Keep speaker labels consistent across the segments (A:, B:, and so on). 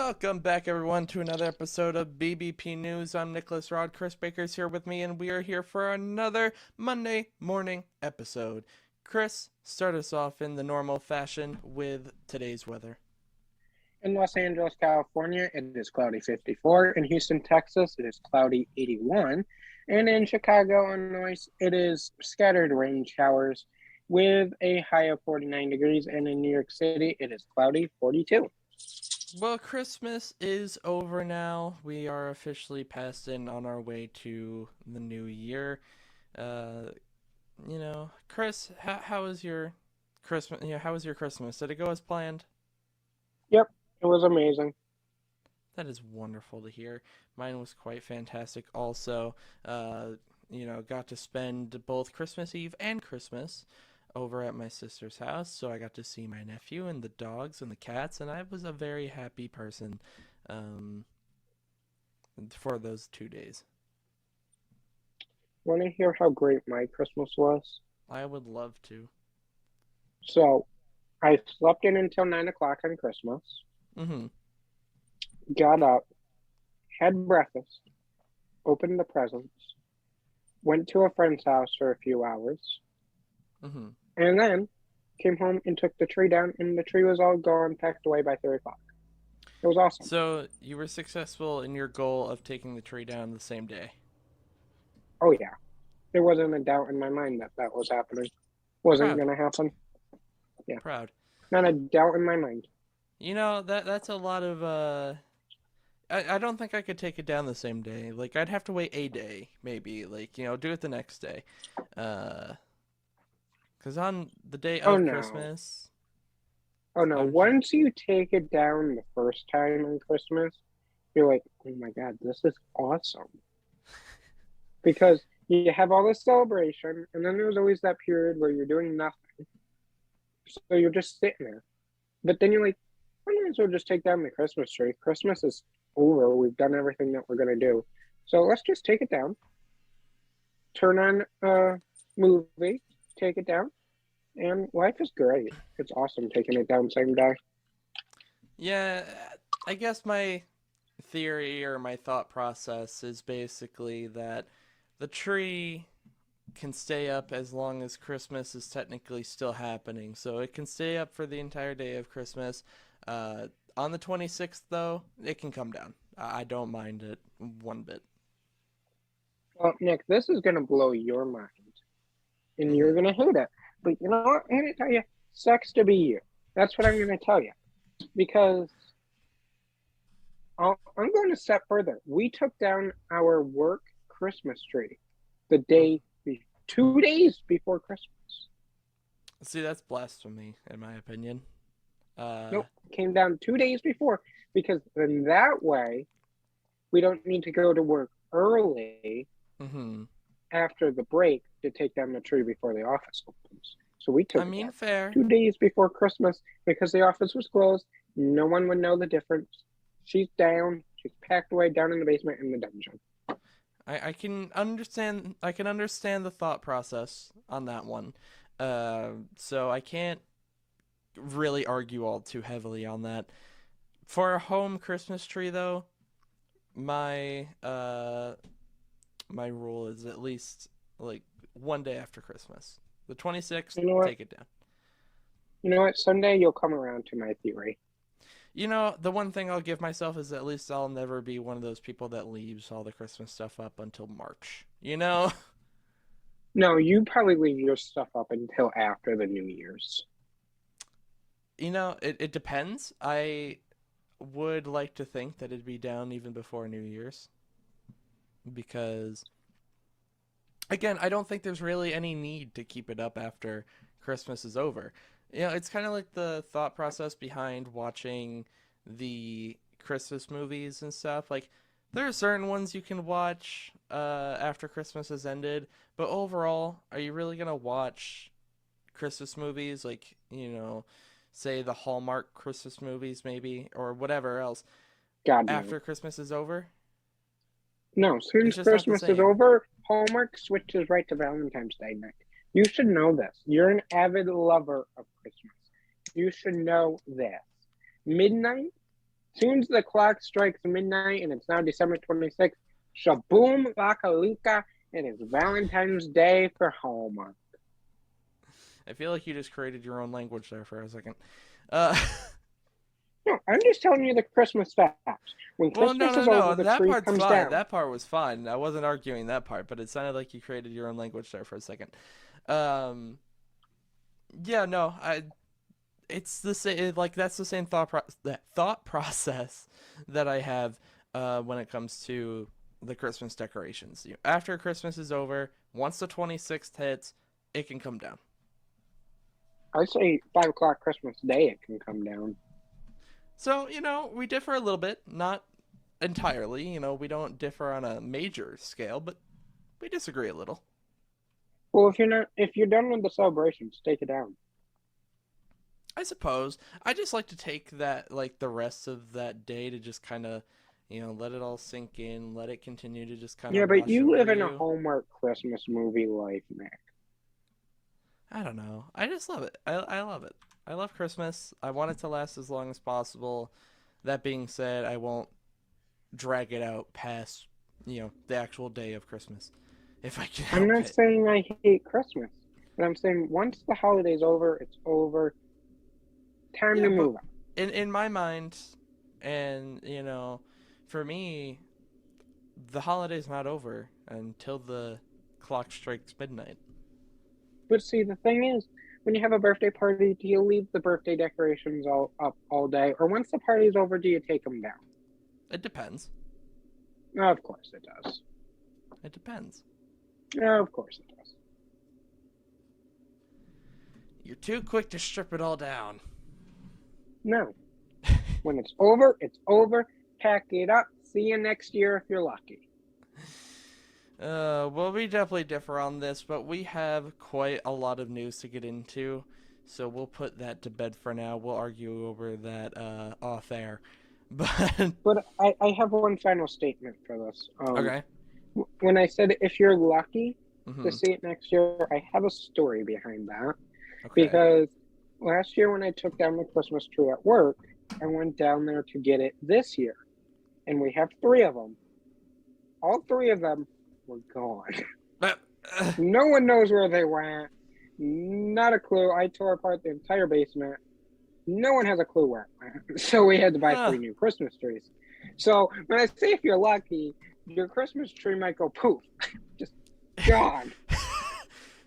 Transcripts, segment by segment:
A: Welcome back, everyone, to another episode of BBP News. I'm Nicholas Rod. Chris Baker's here with me, and we are here for another Monday morning episode. Chris, start us off in the normal fashion with today's weather.
B: In Los Angeles, California, it is cloudy 54. In Houston, Texas, it is cloudy 81. And in Chicago, Illinois, it is scattered rain showers with a high of 49 degrees. And in New York City, it is cloudy 42.
A: Well, Christmas is over now. We are officially past and on our way to the new year. Uh, Chris, how was your Christmas? How was your Christmas? Did it go as planned?
B: Yep, it was amazing.
A: That is wonderful to hear. Mine was quite fantastic also. Got to spend both Christmas Eve and Christmas over at my sister's house, so I got to see my nephew and the dogs and the cats, and I was a very happy person um, for those 2 days.
B: Want to hear how great my Christmas was?
A: I would love to.
B: So, I slept in until 9 o'clock on Christmas,
A: Mm-hmm.
B: got up, had breakfast, opened the presents, went to a friend's house for a few hours,
A: Mm-hmm.
B: and then came home and took the tree down, and the tree was all gone, packed away by 3 o'clock. It was awesome.
A: So you were successful in your goal of taking the tree down the same day.
B: Oh, yeah. There wasn't a doubt in my mind that that was happening. Wasn't
A: Proud.
B: going to happen. Yeah.
A: Proud.
B: Not a doubt in my mind.
A: That's a lot of I don't think I could take it down the same day. Like, I'd have to wait a day, maybe. Like, do it the next day. Uh, Because on the day
B: Oh,
A: of
B: no.
A: Christmas,
B: Oh, no.
A: I'm just,
B: Once you take it down the first time on Christmas, you're like, oh my God, this is awesome. Because you have all this celebration, and then there's always that period where you're doing nothing. So you're just sitting there. But then you're like, I might as well just take down the Christmas tree. Christmas is over. We've done everything that we're going to do. So let's just take it down, turn on a movie, take it down, and life is great. It's awesome taking it down same day.
A: yeah, I guess my theory or my thought process is basically that the tree can stay up as long as Christmas is technically still happening. So it can stay up for the entire day of Christmas. On the 26th, though, it can come down. I don't mind it one bit.
B: Well, Nick, this is going to blow your mind, and you're
A: Mm-hmm.
B: going to hate it. But you know what? I'm going to tell you, sucks to be you. That's what I'm going to tell you. Because I'm going to step further. We took down our work Christmas tree the day, 2 days before Christmas.
A: See, that's blasphemy, in my opinion. Uh,
B: Nope, came down 2 days before because then that way we don't need to go to work early
A: mm-hmm.
B: after the break to take down the tree before the office opens. So we
A: I
B: took it
A: mean,
B: down
A: fair.
B: 2 days before Christmas because the office was closed. No one would know the difference. She's down. She's packed away down in the basement in the dungeon.
A: I can understand. I can understand the thought process on that one. So I can't really argue all too heavily on that. For a home Christmas tree, though, my my rule is at least like one day after Christmas. The 26th,
B: You know what?
A: take it down.
B: You know what? Someday you'll come around to my theory.
A: The one thing I'll give myself is at least I'll never be one of those people that leaves all the Christmas stuff up until March. You know?
B: No, you probably leave your stuff up until after the New Year's.
A: It depends. I would like to think that it'd be down even before New Year's because again, I don't think there's really any need to keep it up after Christmas is over. It's kind of like the thought process behind watching the Christmas movies and stuff. Like, there are certain ones you can watch after Christmas has ended, but overall, are you really gonna watch Christmas movies? Like, say the Hallmark Christmas movies, maybe, or whatever else
B: God, no.
A: after Christmas is over?
B: No,
A: It's
B: since
A: just not the
B: Christmas is
A: same.
B: over, Hallmark switches right to Valentine's Day, Nick. You should know this. You're an avid lover of Christmas. You should know this. Midnight Soon as the clock strikes midnight and it's now December 26th, shaboom lakalika, it is Valentine's Day for Hallmark.
A: I feel like you just created your own language there for a second. Uh,
B: No, I'm just telling you the Christmas facts. When
A: well, no,
B: Christmas
A: no,
B: is over,
A: no.
B: the
A: That
B: tree
A: part's
B: comes
A: fine.
B: down.
A: That part was fine. I wasn't arguing that part, but it sounded like you created your own language there for a second. Um, yeah, no, it's the same. Like that's the same that thought process that I have when it comes to the Christmas decorations. After Christmas is over, once the 26th hits, it can come down.
B: I say 5 o'clock Christmas Day it can come down.
A: So we differ a little bit, not entirely. We don't differ on a major scale, but we disagree a little.
B: Well, if you're done with the celebrations, take it down.
A: I suppose. I just like to take that, like the rest of that day to just kind of, let it all sink in, let it continue to just kind
B: Yeah,
A: of
B: but
A: wash
B: you
A: over
B: live in a
A: you.
B: Hallmark Christmas movie life, Nick.
A: I don't know. I just love it. I love it. I love Christmas. I want it to last as long as possible. That being said, I won't drag it out past, the actual day of Christmas if I can
B: I'm
A: help
B: not
A: it.
B: saying I hate Christmas, but I'm saying once the holiday's over, it's over. Time
A: Yeah,
B: to
A: but
B: move on.
A: in my mind, and for me, the holiday's not over until the clock strikes midnight.
B: But see, the thing is, when you have a birthday party, do you leave the birthday decorations all up all day, or once the party's over, do you take them down?
A: It depends.
B: No, of course it does.
A: It depends.
B: No, of course it does.
A: You're too quick to strip it all down.
B: No. When it's over, it's over. Pack it up. See you next year if you're lucky.
A: Well, we definitely differ on this, but we have quite a lot of news to get into, so we'll put that to bed for now. We'll argue over that off air. But
B: But I have one final statement for this.
A: okay.
B: When I said if you're lucky to
A: Mhm.
B: see it next year, I have a story behind that.
A: Okay.
B: Because last year when I took down the Christmas tree at work, I went down there to get it this year. And we have three of them. All three of them were gone.
A: But,
B: No one knows where they went. Not a clue. I tore apart the entire basement. No one has a clue where it went. So we had to buy
A: huh.
B: three new Christmas trees. So when I say if you're lucky, your Christmas tree might go poof. Just gone.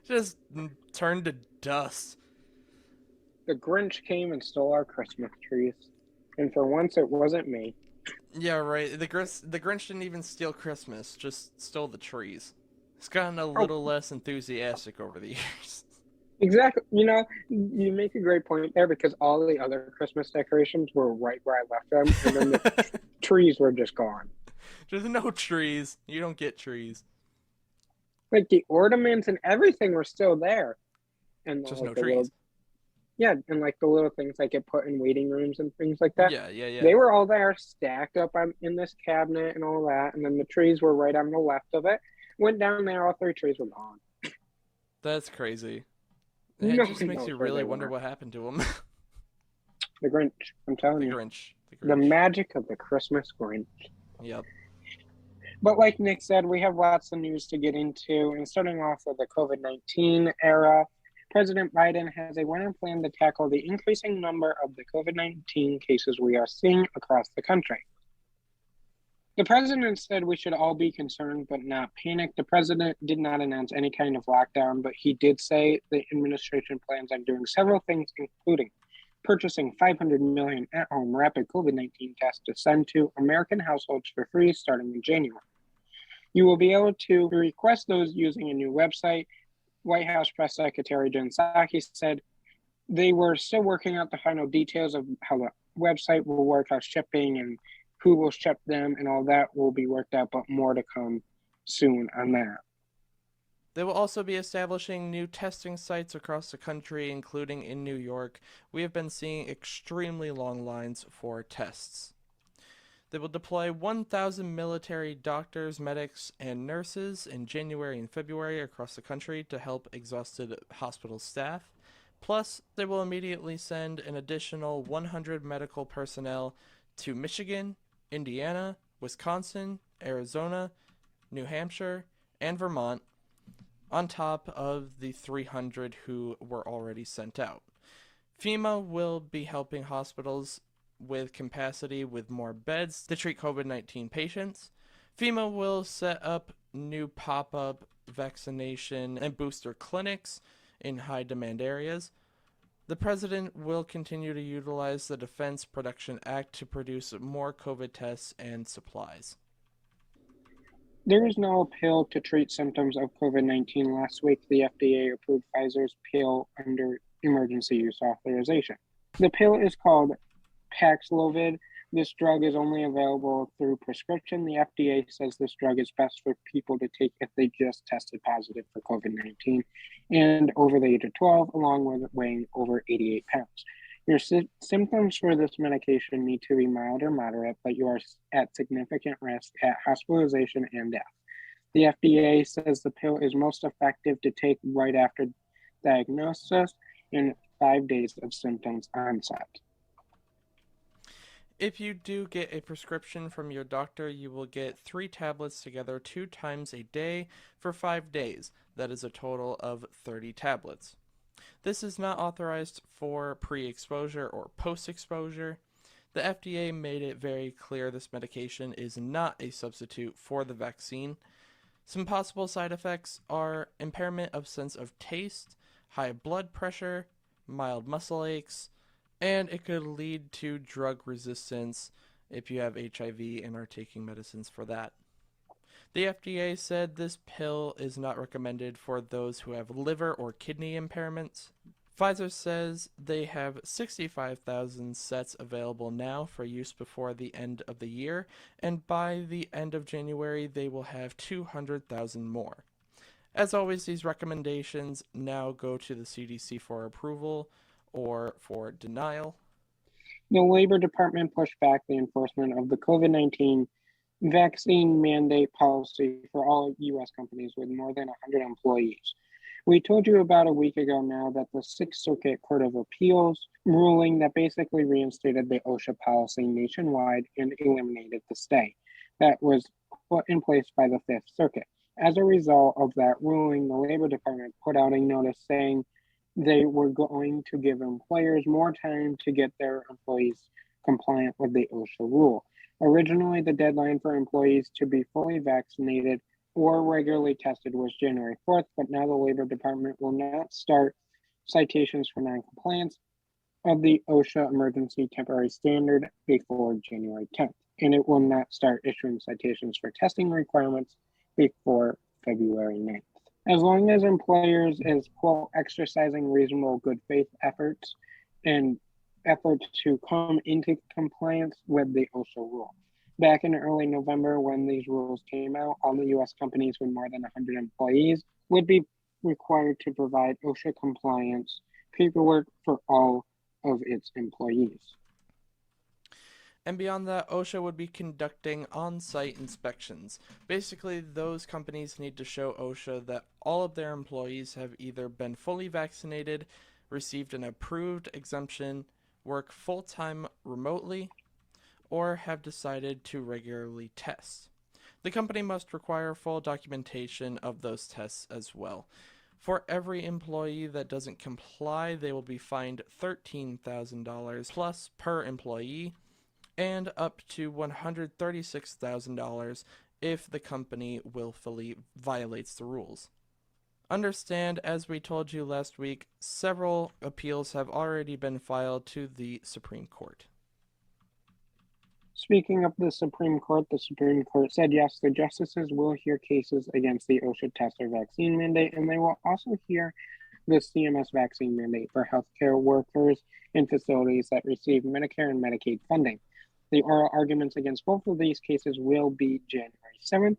A: Just turned to dust.
B: The Grinch came and stole our Christmas trees. And for once, it wasn't me.
A: Yeah, right. The Grinch didn't even steal Christmas, just stole the trees. It's gotten a
B: Oh,
A: little less enthusiastic over the years.
B: exactly. You make a great point there because all the other Christmas decorations were right where I left them. And then the trees were just gone.
A: There's no trees. You don't get trees.
B: Like the ornaments and everything were still there. And
A: Just
B: like
A: no
B: the little,
A: trees.
B: yeah, and like the little things that get put in waiting rooms and things like that.
A: Yeah, yeah, yeah.
B: They were all there stacked up in this cabinet and all that. And then the trees were right on the left of it. Went down there, all three trees were gone.
A: That's crazy. It
B: No
A: just
B: one
A: makes
B: knows
A: you
B: where
A: really
B: they
A: wonder
B: were.
A: what happened to him.
B: The Grinch, I'm telling
A: The
B: you.
A: Grinch. The
B: The
A: Grinch.
B: magic of the Christmas Grinch.
A: Yep.
B: But like Nick said, we have lots of news to get into. And starting off with the COVID-19 era, President Biden has a winter plan to tackle the increasing number of the COVID-19 cases we are seeing across the country. The president said we should all be concerned but not panic. The president did not announce any kind of lockdown, but he did say the administration plans on doing several things, including purchasing 500 million at-home rapid COVID-19 tests to send to American households for free starting in January. You will be able to request those using a new website. White House Press Secretary Jen Psaki said they were still working out the final details of how the website will work, how shipping and who will ship them and all that will be worked out, but more to come soon on that.
A: They will also be establishing new testing sites across the country, including in New York. We have been seeing extremely long lines for tests. They will deploy 1,000 military doctors, medics, and nurses in January and February across the country to help exhausted hospital staff. Plus, they will immediately send an additional 100 medical personnel to Michigan, Indiana, Wisconsin, Arizona, New Hampshire, and Vermont, on top of the 300 who were already sent out. FEMA will be helping hospitals with capacity with more beds to treat COVID-19 patients. FEMA will set up new pop up vaccination and booster clinics in high demand areas. The president will continue to utilize the Defense Production Act to produce more COVID tests and supplies.
B: There is no pill to treat symptoms of COVID-19. Last week, the FDA approved Pfizer's pill under emergency use authorization. The pill is called Paxlovid. This drug is only available through prescription. The FDA says this drug is best for people to take if they just tested positive for COVID-19 and over the age of 12, along with weighing over 88 pounds. Your symptoms for this medication need to be mild or moderate, but you are at significant risk at hospitalization and death. The FDA says the pill is most effective to take right after diagnosis in 5 days of symptoms onset.
A: If you do get a prescription from your doctor, you will get 3 tablets together 2 times a day for 5 days. That is a total of 30 tablets. This is not authorized for pre-exposure or post-exposure. The FDA made it very clear this medication is not a substitute for the vaccine. Some possible side effects are impairment of sense of taste, high blood pressure, mild muscle aches, and it could lead to drug resistance if you have HIV and are taking medicines for that. The FDA said this pill is not recommended for those who have liver or kidney impairments. Pfizer says they have 65,000 sets available now for use before the end of the year, and by the end of January they will have 200,000 more. As always, these recommendations now go to the CDC for approval or for denial.
B: The Labor Department pushed back the enforcement of the COVID-19 vaccine mandate policy for all U.S. companies with more than 100 employees. We told you about a week ago now that the Sixth Circuit Court of Appeals ruling that basically reinstated the OSHA policy nationwide and eliminated the stay that was put in place by the Fifth Circuit. As a result of that ruling, the Labor Department put out a notice saying they were going to give employers more time to get their employees compliant with the OSHA rule. Originally, the deadline for employees to be fully vaccinated or regularly tested was January 4th, but now the Labor Department will not start citations for noncompliance of the OSHA emergency temporary standard before January 10th, and it will not start issuing citations for testing requirements before February 9th. As long as employers is, quote, exercising reasonable good faith efforts to come into compliance with the OSHA rule. Back in early November, when these rules came out, all the U.S. companies with more than 100 employees would be required to provide OSHA compliance paperwork for all of its employees.
A: And beyond that, OSHA would be conducting on-site inspections. Basically, those companies need to show OSHA that all of their employees have either been fully vaccinated, received an approved exemption, work full-time remotely, or have decided to regularly test. The company must require full documentation of those tests as well. For every employee that doesn't comply, they will be fined $13,000 plus per employee, and up to $136,000 if the company willfully violates the rules. Understand, as we told you last week, several appeals have already been filed to the Supreme Court.
B: Speaking of the Supreme Court said yes, the justices will hear cases against the OSHA test or vaccine mandate, and they will also hear the CMS vaccine mandate for healthcare workers in facilities that receive Medicare and Medicaid funding. The oral arguments against both of these cases will be January 7th.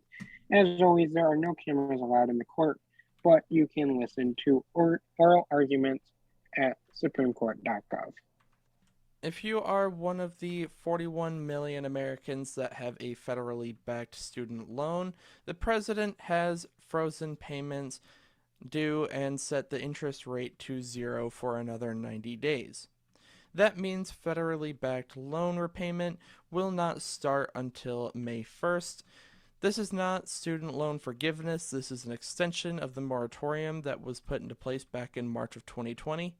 B: As always, there are no cameras allowed in the court, but you can listen to oral arguments at supremecourt.gov.
A: If you are one of the 41 million Americans that have a federally backed student loan, the president has frozen payments due and set the interest rate to 0 for another 90 days. That means federally backed loan repayment will not start until May 1st. This is not student loan forgiveness. This is an extension of the moratorium that was put into place back in March of 2020.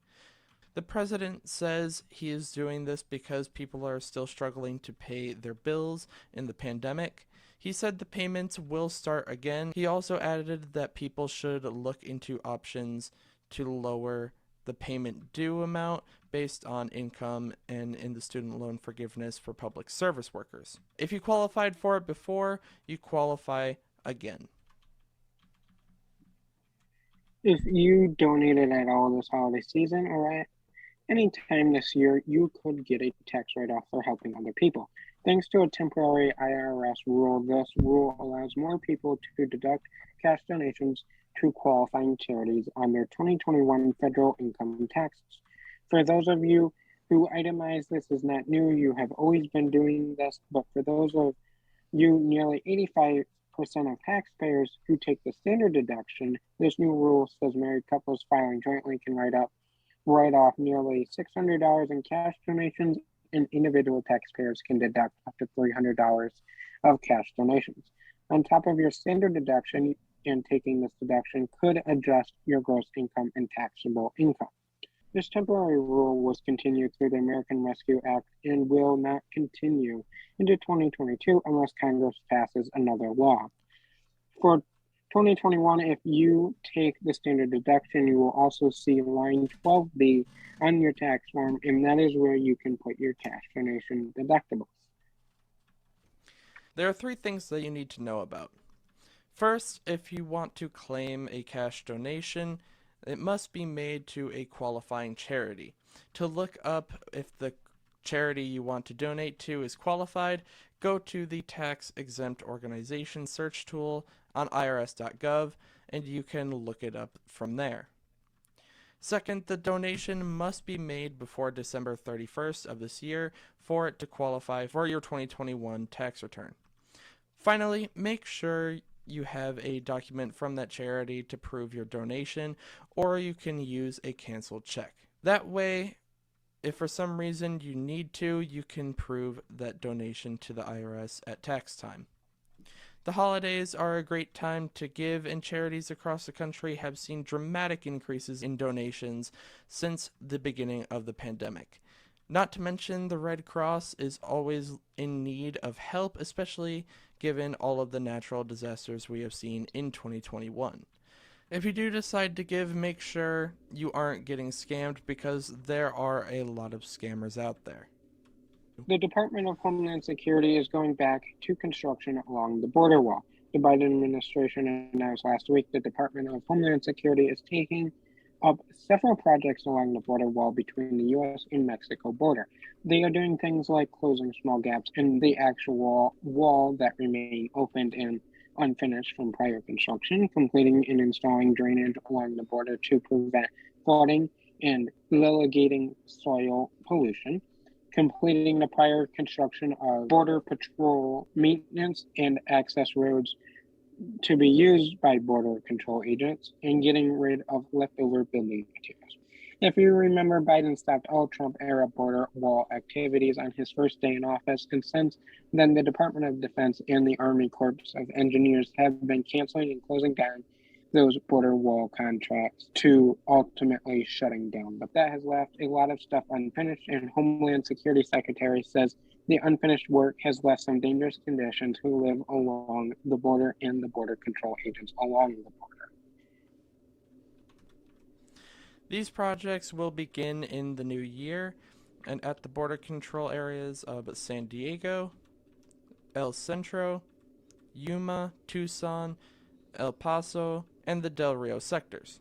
A: The president says he is doing this because people are still struggling to pay their bills in the pandemic. He said the payments will start again. He also added that people should look into options to lower the payment due amount based on income and in the student loan forgiveness for public service workers. If you qualified for it before, you qualify again.
B: If you donated at all this holiday season or at any time this year, you could get a tax write-off for helping other people. Thanks to a temporary IRS rule, this rule allows more people to deduct cash donations to qualifying charities on their 2021 federal income taxes. For those of you who itemize, this is not new. You have always been doing this, but for those of you, nearly 85% of taxpayers who take the standard deduction, this new rule says married couples filing jointly can write off nearly $600 in cash donations, and individual taxpayers can deduct up to $300 of cash donations. On top of your standard deduction, and taking this deduction could adjust your gross income and taxable income. This temporary rule was continued through the American Rescue Act and will not continue into 2022 unless Congress passes another law. For 2021, if you take the standard deduction, you will also see line 12B on your tax form, and that is where you can put your cash donation deductibles.
A: There are 3 things that you need to know about. First, if you want to claim a cash donation, it must be made to a qualifying charity. To look up if the charity you want to donate to is qualified, go to the Tax Exempt Organization search tool on irs.gov and you can look it up from there. Second, the donation must be made before December 31st of this year for it to qualify for your 2021 tax return. Finally, make sure you have a document from that charity to prove your donation, or you can use a canceled check. That way, if for some reason you need to, you can prove that donation to the IRS at tax time. The holidays are a great time to give, and charities across the country have seen dramatic increases in donations since the beginning of the pandemic. Not to mention, the Red Cross is always in need of help, especially given all of the natural disasters we have seen in 2021. If you do decide to give, make sure you aren't getting scammed because there are a lot of scammers out there.
B: The Department of Homeland Security is going back to construction along the border wall. The Biden administration announced last week the Department of Homeland Security is taking up several projects along the border wall between the U.S. and Mexico border. They are doing things like closing small gaps in the actual wall that remain opened and unfinished from prior construction, completing and installing drainage along the border to prevent flooding and litigating soil pollution, completing the prior construction of Border Patrol maintenance and access roads to be used by Border Control agents, and getting rid of leftover building materials. If you remember, Biden stopped all Trump-era border wall activities on his first day in office, and since then the Department of Defense and the Army Corps of Engineers have been canceling and closing down those border wall contracts to ultimately shutting down. But that has left a lot of stuff unfinished, and Homeland Security Secretary says the unfinished work has left some dangerous conditions who live along the border and the border control agents along the border.
A: These projects will begin in the new year and at the border control areas of San Diego, El Centro, Yuma, Tucson, El Paso, and the Del Rio sectors.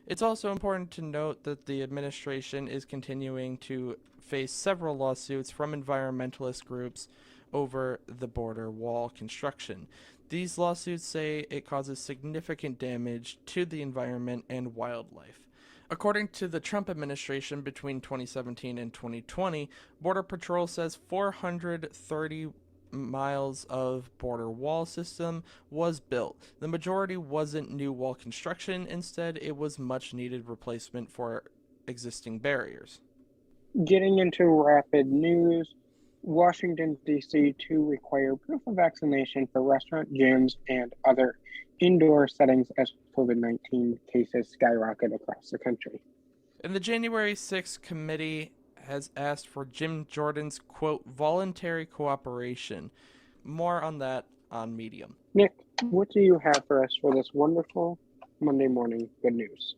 A: It's also important to note that the administration is continuing to face several lawsuits from environmentalist groups over the border wall construction. These lawsuits say it causes significant damage to the environment and wildlife. According to the Trump administration between 2017 and 2020, Border Patrol says 430 miles of border wall system was built. The majority wasn't new wall construction, instead it was much needed replacement for existing barriers.
B: Getting into rapid news, Washington, D.C. to require proof of vaccination for restaurant, gyms, and other indoor settings as COVID-19 cases skyrocket across the country.
A: And the January 6th committee has asked for Jim Jordan's, quote, voluntary cooperation. More on that on Medium.
B: Nick, what do you have for us for this wonderful Monday morning good news?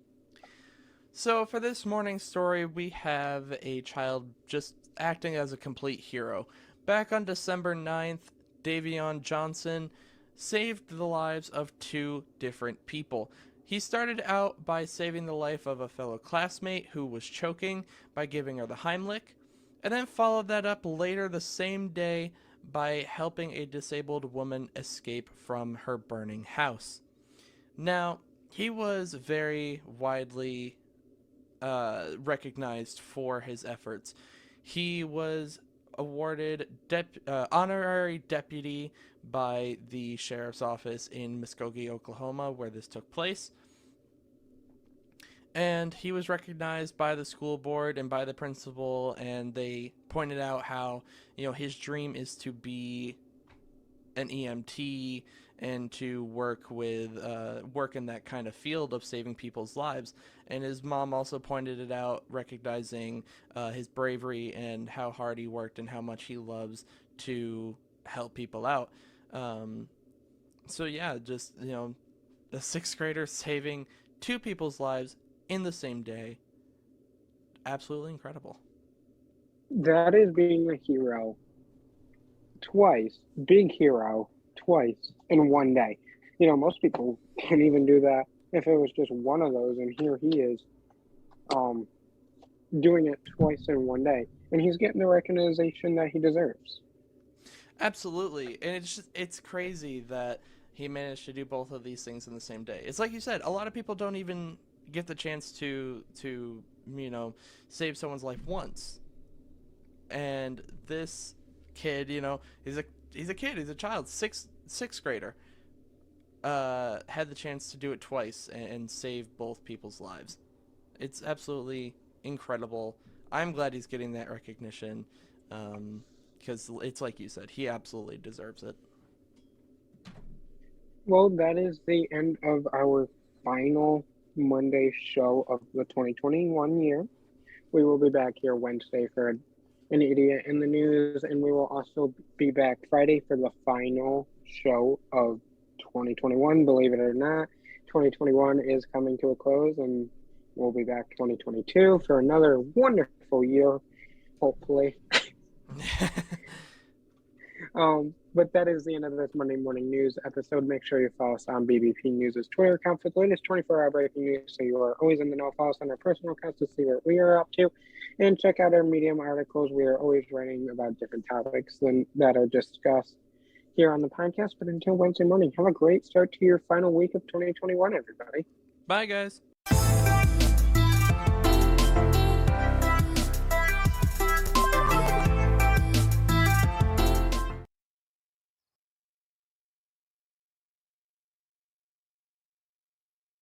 A: So, for this morning's story, we have a child just acting as a complete hero. Back on December 9th, Davion Johnson saved the lives of two different people. He started out by saving the life of a fellow classmate who was choking by giving her the Heimlich, and then followed that up later the same day by helping a disabled woman escape from her burning house. Now, he was very widely recognized for his efforts. He was awarded honorary deputy by the sheriff's office in Muskogee, Oklahoma, where this took place. And he was recognized by the school board and by the principal, and they pointed out how, his dream is to be an EMT and to work in that kind of field of saving people's lives. And his mom also pointed it out, recognizing his bravery and how hard he worked and how much he loves to help people out. So yeah, just a sixth grader saving two people's lives in the same day. Absolutely incredible.
B: That is being a hero twice, big hero twice in one day. Most people can't even do that if it was just one of those, and here he is doing it twice in one day, and he's getting the recognition that he deserves.
A: Absolutely, and it's crazy that he managed to do both of these things in the same day. It's like you said, a lot of people don't even get the chance to save someone's life once, and this kid, he's a kid, he's a child, sixth grader, had the chance to do it twice and save both people's lives. It's absolutely incredible. I'm glad he's getting that recognition, because it's like you said, he absolutely deserves it.
B: Well, that is the end of our final Monday show of the 2021 year. We will be back here Wednesday for an idiot in the news, and we will also be back Friday for the final show of 2021. Believe it or not, 2021 is coming to a close, and we'll be back 2022 for another wonderful year, hopefully. But that is the end of this Monday morning news episode. Make sure you follow us on BBP News' Twitter account for the latest 24-hour breaking news, so you are always in the know. Follow us on our personal accounts to see what we are up to, and check out our Medium articles. We are always writing about different topics that are discussed here on the podcast. But until Wednesday morning, have a great start to your final week of 2021, everybody.
A: Bye, guys.